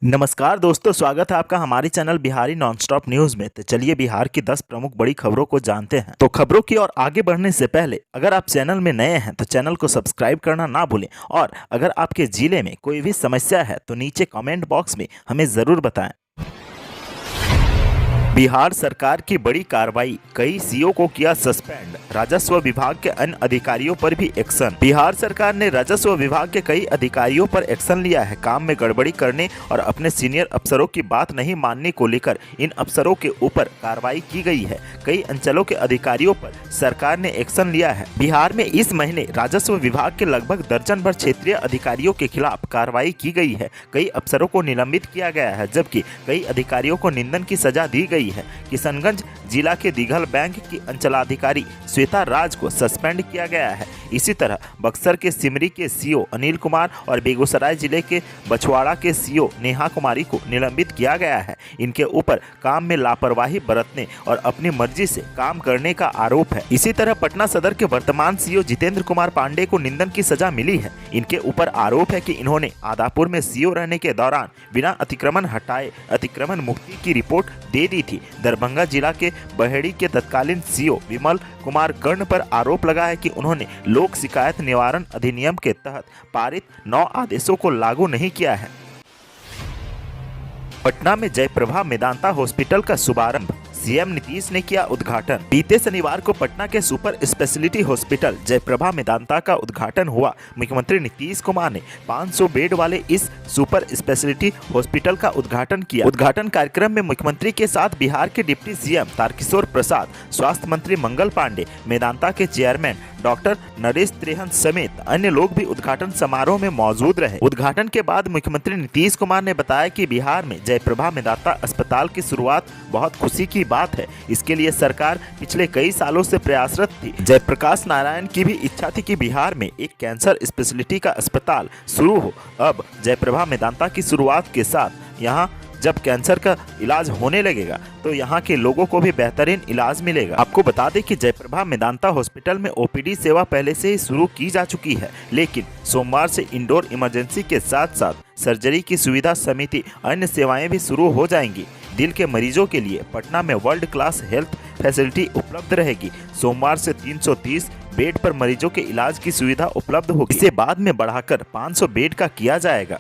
नमस्कार दोस्तों, स्वागत है आपका हमारे चैनल बिहारी नॉनस्टॉप न्यूज में। तो चलिए बिहार की 10 प्रमुख बड़ी खबरों को जानते हैं। तो खबरों की ओर आगे बढ़ने से पहले अगर आप चैनल में नए हैं तो चैनल को सब्सक्राइब करना ना भूलें, और अगर आपके जिले में कोई भी समस्या है तो नीचे कमेंट बॉक्स में हमें ज़रूर बताएं। बिहार सरकार की बड़ी कार्रवाई, कई सीओ को किया सस्पेंड, राजस्व विभाग के अन्य अधिकारियों पर भी एक्शन। बिहार सरकार ने राजस्व विभाग के कई अधिकारियों पर एक्शन लिया है। काम में गड़बड़ी करने और अपने सीनियर अफसरों की बात नहीं मानने को लेकर इन अफसरों के ऊपर कार्रवाई की गई है। कई अंचलों के अधिकारियों पर सरकार ने एक्शन लिया है। बिहार में इस महीने राजस्व विभाग के लगभग दर्जन भर क्षेत्रीय अधिकारियों के खिलाफ कार्रवाई की गई है। कई अफसरों को निलंबित किया गया है, जबकि कई अधिकारियों को निंदन की सजा दी गई है। किशनगंज जिला के दिघल बैंक की अंचलाधिकारी श्वेता राज को सस्पेंड किया गया है। इसी तरह बक्सर के सिमरी के सीओ अनिल कुमार और बेगूसराय जिले के बछवाड़ा के सीओ नेहा कुमारी को निलंबित किया गया है। इनके ऊपर काम में लापरवाही बरतने और अपनी मर्जी से काम करने का आरोप है। इसी तरह पटना सदर के वर्तमान सीओ जितेंद्र कुमार पांडे को निंदन की सजा मिली है। इनके ऊपर आरोप है कि इन्होंने आदापुर में सीओ रहने के दौरान बिना अतिक्रमण हटाए अतिक्रमण मुक्ति की रिपोर्ट दे दी थी। दरभंगा जिला के बहेड़ी के तत्कालीन सीओ विमल कुमार कर्ण पर आरोप लगा है कि उन्होंने लोक शिकायत निवारण अधिनियम के तहत पारित 9 आदेशों को लागू नहीं किया है। पटना में जयप्रभा मेदांता हॉस्पिटल का शुभारंभ, सीएम नीतीश ने किया उद्घाटन। बीते शनिवार को पटना के super speciality hospital Jayaprabha Medanta का उद्घाटन हुआ। मुख्यमंत्री नीतीश कुमार ने 500 बेड वाले इस सुपर स्पेशलिटी हॉस्पिटल का उद्घाटन किया। उद्घाटन कार्यक्रम में मुख्यमंत्री के साथ बिहार के डिप्टी सीएम तारकिशोर प्रसाद, स्वास्थ्य मंत्री मंगल पांडे, मेदांता के चेयरमैन डॉक्टर नरेश त्रेहन समेत अन्य लोग भी उद्घाटन समारोह में मौजूद रहे। उद्घाटन के बाद मुख्यमंत्री नीतीश कुमार ने बताया कि बिहार में जयप्रभा मेदांता अस्पताल की शुरुआत बहुत खुशी की बात है। इसके लिए सरकार पिछले कई सालों से प्रयासरत थी। जयप्रकाश नारायण की भी इच्छा थी कि बिहार में एक कैंसर स्पेशलिटी का अस्पताल शुरू हो। अब जयप्रभा मेदांता की शुरुआत के साथ यहाँ जब कैंसर का इलाज होने लगेगा तो यहाँ के लोगों को भी बेहतरीन इलाज मिलेगा। आपको बता दें कि जयप्रभा मेदांता हॉस्पिटल में ओपीडी सेवा पहले से ही शुरू की जा चुकी है, लेकिन सोमवार से इंडोर इमरजेंसी के साथ साथ सर्जरी की सुविधा समिति अन्य सेवाएं भी शुरू हो जाएंगी। दिल के मरीजों के लिए पटना में वर्ल्ड क्लास हेल्थ फैसिलिटी उपलब्ध रहेगी। सोमवार से 330 बेड पर मरीजों के इलाज की सुविधा उपलब्ध होगी। इसे बाद में बढ़ाकर 500 बेड का किया जाएगा।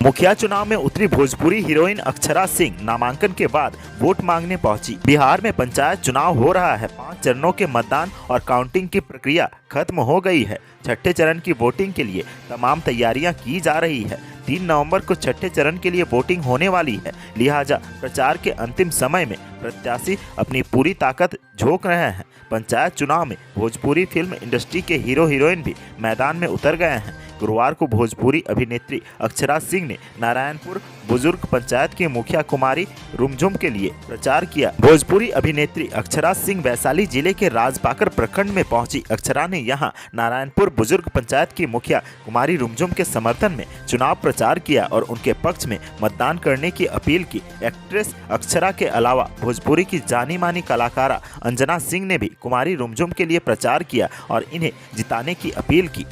मुखिया चुनाव में उतरी भोजपुरी हीरोइन अक्षरा सिंह नामांकन के बाद वोट मांगने पहुंची। बिहार में पंचायत चुनाव हो रहा है। 5 चरणों के मतदान और काउंटिंग की प्रक्रिया खत्म हो गई है। छठे चरण की वोटिंग के लिए तमाम तैयारियां की जा रही है। 3 नवंबर को छठे चरण के लिए वोटिंग होने वाली है, लिहाजा प्रचार के अंतिम समय में प्रत्याशी अपनी पूरी ताकत झोंक रहे हैं। पंचायत चुनाव में भोजपुरी फिल्म इंडस्ट्री के हीरो हीरोइन भी मैदान में उतर गए हैं। गुरुवार को भोजपुरी अभिनेत्री अक्षरा सिंह ने नारायणपुर बुजुर्ग पंचायत की मुखिया कुमारी रुमझुम के लिए प्रचार किया। भोजपुरी अभिनेत्री अक्षरा सिंह वैशाली जिले के राजपाकर प्रखंड में पहुंची। अक्षरा ने यहां नारायणपुर बुजुर्ग पंचायत की मुखिया कुमारी रुमझुम के समर्थन में चुनाव प्रचार किया और उनके पक्ष में मतदान करने की अपील की। एक्ट्रेस अक्षरा के अलावा भोजपुरी की जानी मानी कलाकारा अंजना सिंह ने भी कुमारी रुमझुम के लिए प्रचार किया और इन्हें जिताने की अपील की।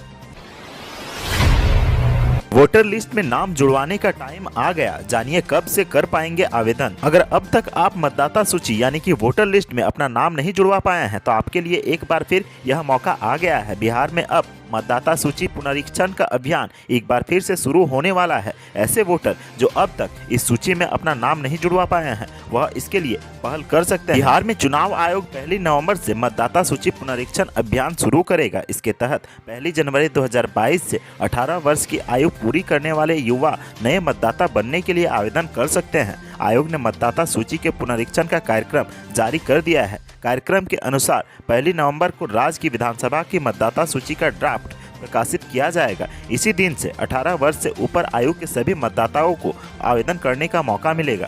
वोटर लिस्ट में नाम जुड़वाने का टाइम आ गया, जानिए कब से कर पाएंगे आवेदन। अगर अब तक आप मतदाता सूची यानी कि वोटर लिस्ट में अपना नाम नहीं जुड़वा पाए हैं तो आपके लिए एक बार फिर यह मौका आ गया है। बिहार में अब मतदाता सूची पुनरीक्षण का अभियान एक बार फिर से शुरू होने वाला है। ऐसे वोटर जो अब तक इस सूची में अपना नाम नहीं जुड़वा पाए हैं वह इसके लिए पहल कर सकते हैं। बिहार में चुनाव आयोग 1 नवंबर से मतदाता सूची पुनरीक्षण अभियान शुरू करेगा। इसके तहत 1 जनवरी 2022 से 18 वर्ष की आयु पूरी करने वाले युवा नए मतदाता बनने के लिए आवेदन कर सकते हैं। आयोग ने मतदाता सूची के पुनरीक्षण का कार्यक्रम जारी कर दिया है। कार्यक्रम के अनुसार 1 नवंबर को राज्य की विधानसभा की मतदाता सूची का ड्राफ्ट प्रकाशित किया जाएगा। इसी दिन से 18 वर्ष से ऊपर आयु के सभी मतदाताओं को आवेदन करने का मौका मिलेगा।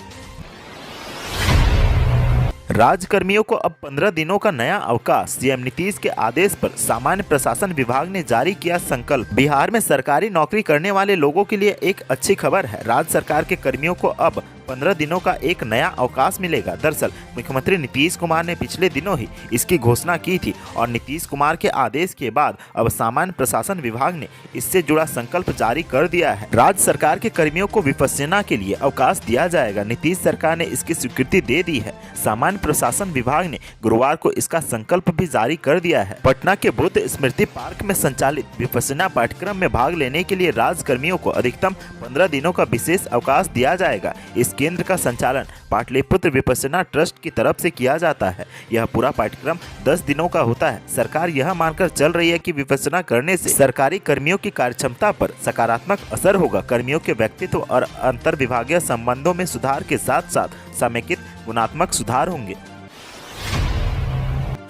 राज्यकर्मियों को अब 15 दिनों का नया अवकाश, सीएम नीतीश के आदेश पर सामान्य प्रशासन विभाग ने जारी किया संकल्प। बिहार में सरकारी नौकरी करने वाले लोगों के लिए एक अच्छी खबर है। राज्य सरकार के कर्मियों को अब 15 दिनों का एक नया अवकाश मिलेगा। दरअसल मुख्यमंत्री नीतीश कुमार ने पिछले दिनों ही इसकी घोषणा की थी और नीतीश कुमार के आदेश के बाद अब सामान्य प्रशासन विभाग ने इससे जुड़ा संकल्प जारी कर दिया है। राज्य सरकार के कर्मियों को विपश्यना के लिए अवकाश दिया जाएगा। नीतीश सरकार ने इसकी स्वीकृति दे दी है। सामान्य प्रशासन विभाग ने गुरुवार को इसका संकल्प भी जारी कर दिया है। पटना के बुद्ध स्मृति पार्क में संचालित विपश्यना पाठ्यक्रम में भाग लेने के लिए राज्य कर्मियों को अधिकतम 15 दिनों का विशेष अवकाश दिया जाएगा। इस केंद्र का संचालन पाटलिपुत्र विपश्यना ट्रस्ट की तरफ से किया जाता है। यह पूरा पाठ्यक्रम 10 दिनों का होता है। सरकार यह मानकर चल रही है कि विपश्यना करने से सरकारी कर्मियों की कार्यक्षमता पर सकारात्मक असर होगा। कर्मियों के व्यक्तित्व और अंतर विभागीय संबंधों में सुधार के साथ साथ समेकित गुणात्मक सुधार होंगे।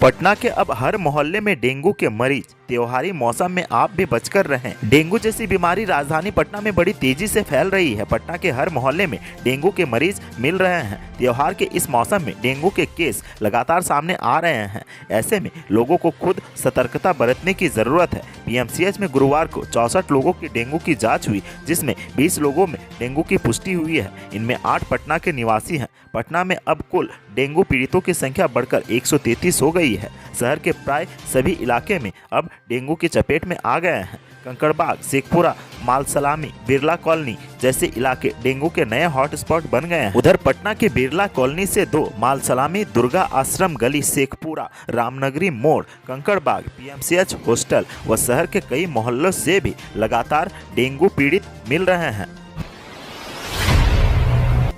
पटना के अब हर मोहल्ले में डेंगू के मरीज। त्योहारी मौसम में आप भी बचकर रहें। डेंगू जैसी बीमारी राजधानी पटना में बड़ी तेजी से फैल रही है। पटना के हर मोहल्ले में डेंगू के मरीज मिल रहे हैं। त्योहार के इस मौसम में डेंगू के केस लगातार सामने आ रहे हैं। ऐसे में लोगों को खुद सतर्कता बरतने की जरूरत है। पीएमसीएच में गुरुवार को 64 लोगों की डेंगू की जाँच हुई, जिसमें 20 लोगों में डेंगू की पुष्टि हुई है। इनमें 8 पटना के निवासी हैं। पटना में अब कुल डेंगू पीड़ितों की संख्या बढ़कर 133 हो गई है। शहर के प्राय सभी इलाके में अब डेंगू की चपेट में आ गए हैं। कंकड़बाग, शेखपुरा, मालसलामी, बिरला कॉलोनी जैसे इलाके डेंगू के नए हॉटस्पॉट बन गए हैं। उधर पटना के बिरला कॉलोनी से 2, मालसलामी, दुर्गा आश्रम गली, शेखपुरा, रामनगरी मोड़, कंकड़बाग, पीएमसीएच हॉस्टल व शहर के कई मोहल्लों से भी लगातार डेंगू पीड़ित मिल रहे हैं।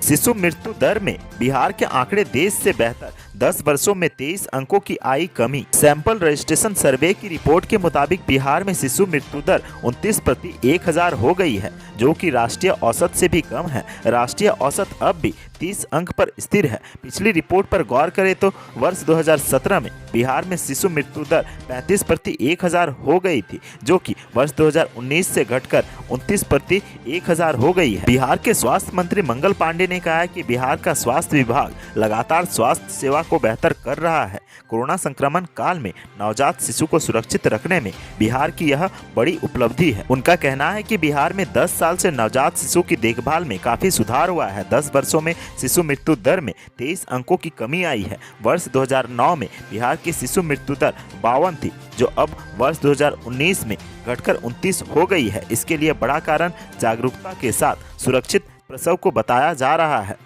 शिशु मृत्यु दर में बिहार के आंकड़े देश से बेहतर। 10 वर्षों में 23 अंकों की आई कमी। सैंपल रजिस्ट्रेशन सर्वे की रिपोर्ट के मुताबिक बिहार में शिशु मृत्यु दर 29 प्रति 1000 हो गई है, जो कि राष्ट्रीय औसत से भी कम है। राष्ट्रीय औसत अब भी 30 अंक पर स्थिर है। पिछली रिपोर्ट पर गौर करें तो वर्ष 2017 में बिहार में शिशु मृत्यु दर 35 प्रति 1000 हो गई थी, जो कि वर्ष 2019 से घटकर 29 प्रति 1000 हो गई है। बिहार के स्वास्थ्य मंत्री मंगल पांडे ने कहा है कि बिहार का स्वास्थ्य विभाग लगातार स्वास्थ्य सेवा को बेहतर कर रहा है। कोरोना संक्रमण काल में नवजात शिशु को सुरक्षित रखने में बिहार की यह बड़ी उपलब्धि है। उनका कहना है कि बिहार में 10 साल से नवजात शिशु की देखभाल में काफी सुधार हुआ है। 10 वर्षों में शिशु मृत्यु दर में 23 अंकों की कमी आई है। वर्ष 2009 में बिहार की शिशु मृत्यु दर 52 थी, जो अब वर्ष 2019 में घटकर 29 हो गई है। इसके लिए बड़ा कारण जागरूकता के साथ सुरक्षित प्रसव को बताया जा रहा है।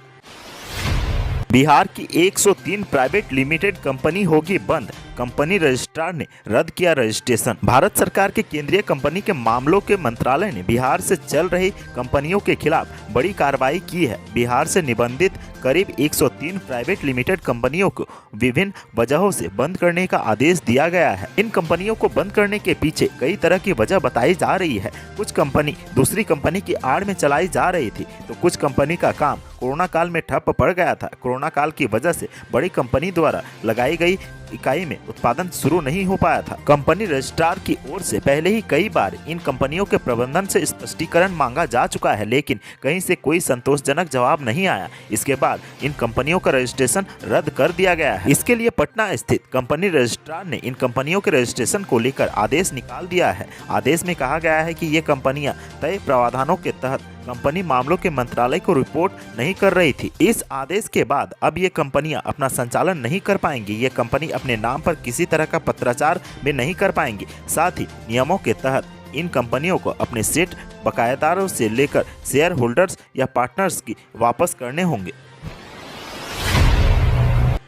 बिहार की 103 प्राइवेट लिमिटेड कंपनी होगी बंद। कंपनी रजिस्ट्रार ने रद्द किया रजिस्ट्रेशन। भारत सरकार के केंद्रीय कंपनी के मामलों के मंत्रालय ने बिहार से चल रही कंपनियों के खिलाफ बड़ी कार्रवाई की है। बिहार से निबंधित करीब 103 प्राइवेट लिमिटेड कंपनियों को विभिन्न वजहों से बंद करने का आदेश दिया गया है। इन कंपनियों को बंद करने के पीछे कई तरह की वजह बताई जा रही है। कुछ कंपनी दूसरी कंपनी की आड़ में चलाई जा रही थी, तो कुछ कंपनी का काम कोरोना काल में ठप पड़ गया था। कोरोना काल की वजह से बड़ी कंपनी द्वारा लगाई गई इकाई में उत्पादन शुरू नहीं हो पाया था। कंपनी रजिस्ट्रार की ओर से पहले ही कई बार इन कंपनियों के प्रबंधन से स्पष्टीकरण मांगा जा चुका है, लेकिन कहीं से कोई संतोषजनक जवाब नहीं आया। इसके बाद इन कंपनियों का रजिस्ट्रेशन रद्द कर दिया गया है। इसके लिए पटना स्थित कंपनी रजिस्ट्रार ने इन कंपनियों के रजिस्ट्रेशन को लेकर आदेश निकाल दिया है। आदेश में कहा गया है कि ये कंपनियां तय प्रावधानों के तहत कंपनी मामलों के मंत्रालय को रिपोर्ट नहीं कर रही थी। इस आदेश के बाद अब ये कंपनियां अपना संचालन नहीं कर पाएंगी। ये कंपनी अपने नाम पर किसी तरह का पत्राचार भी नहीं कर पाएंगी। साथ ही नियमों के तहत इन कंपनियों को अपने सेट बकायेदारों से लेकर शेयर होल्डर्स या पार्टनर्स की वापस करने होंगे।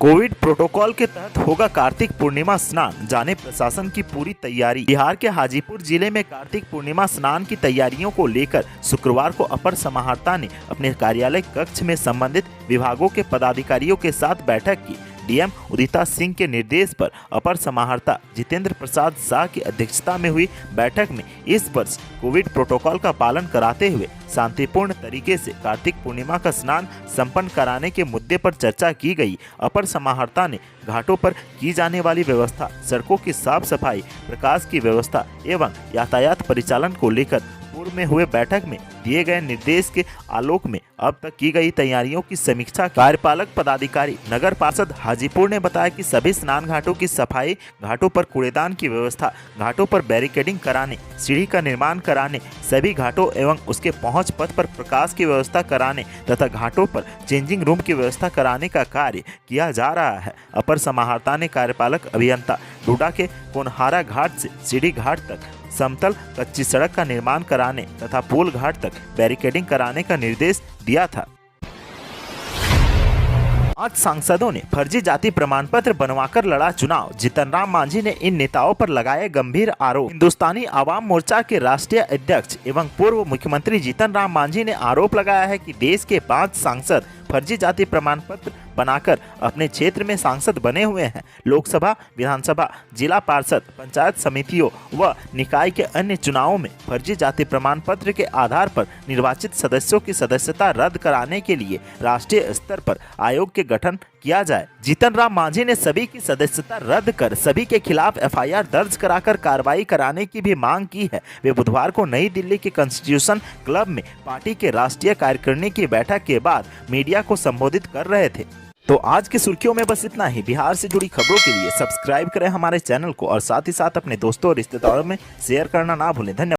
कोविड प्रोटोकॉल के तहत होगा कार्तिक पूर्णिमा स्नान, जाने प्रशासन की पूरी तैयारी। बिहार के हाजीपुर जिले में कार्तिक पूर्णिमा स्नान की तैयारियों को लेकर शुक्रवार को अपर समाहर्ता ने अपने कार्यालय कक्ष में संबंधित विभागों के पदाधिकारियों के साथ बैठक की। डीएम उदिता सिंह के निर्देश पर अपर समाहर्ता जितेंद्र प्रसाद शाह की अध्यक्षता में हुई बैठक में इस वर्ष कोविड प्रोटोकॉल का पालन कराते हुए शांतिपूर्ण तरीके से कार्तिक पूर्णिमा का स्नान संपन्न कराने के मुद्दे पर चर्चा की गई। अपर समाहर्ता ने घाटों पर की जाने वाली व्यवस्था, सड़कों की साफ सफाई, प्रकाश की व्यवस्था एवं यातायात परिचालन को लेकर पूर्व में हुए बैठक में दिए गए निर्देश के आलोक में अब तक की गई तैयारियों की समीक्षा कार्यपालक पदाधिकारी नगर पार्षद हाजीपुर ने बताया कि सभी स्नान घाटों की सफाई, घाटों पर कूड़ेदान की व्यवस्था, घाटों पर बैरिकेडिंग कराने, सीढ़ी का निर्माण कराने, सभी घाटों एवं उसके पहुंच पथ पर प्रकाश की व्यवस्था कराने तथा घाटों पर चेंजिंग रूम की व्यवस्था कराने का कार्य किया जा रहा है। अपर समाहर्ता ने कार्यपालक अभियंता डूडा के कोनहारा घाट से सीढ़ी घाट तक समतल कच्ची सड़क का निर्माण कराने तथा पुल घाट तक बैरिकेडिंग कराने का निर्देश दिया था। 8 सांसदों ने फर्जी जाति प्रमाण पत्र बनवाकर लड़ा चुनाव। जीतनराम मांझी ने इन नेताओं पर लगाए गंभीर आरोप। हिंदुस्तानी आवाम मोर्चा के राष्ट्रीय अध्यक्ष एवं पूर्व मुख्यमंत्री जीतनराम मांझी ने आरोप लगाया है कि देश के 5 सांसद फर्जी जाति प्रमाण पत्र बनाकर अपने क्षेत्र में सांसद बने हुए हैं। लोकसभा, विधानसभा, जिला पार्षद, पंचायत समितियों व निकाय के अन्य चुनावों में फर्जी जाति प्रमाण पत्र के आधार पर निर्वाचित सदस्यों की सदस्यता रद्द कराने के लिए राष्ट्रीय स्तर पर आयोग के गठन किया जाए। जीतनराम मांझी ने सभी की सदस्यता रद्द कर सभी के खिलाफ एफआईआर दर्ज कराकर कार्रवाई कराने की भी मांग की है। वे बुधवार को नई दिल्ली के कॉन्स्टिट्यूशन क्लब में पार्टी के राष्ट्रीय कार्यकारिणी की बैठक के बाद मीडिया को संबोधित कर रहे थे। तो आज की सुर्खियों में बस इतना ही। बिहार से जुड़ी खबरों के लिए सब्सक्राइब करें हमारे चैनल को और साथ ही साथ अपने दोस्तों और रिश्तेदारों में शेयर करना ना भूलें। धन्यवाद।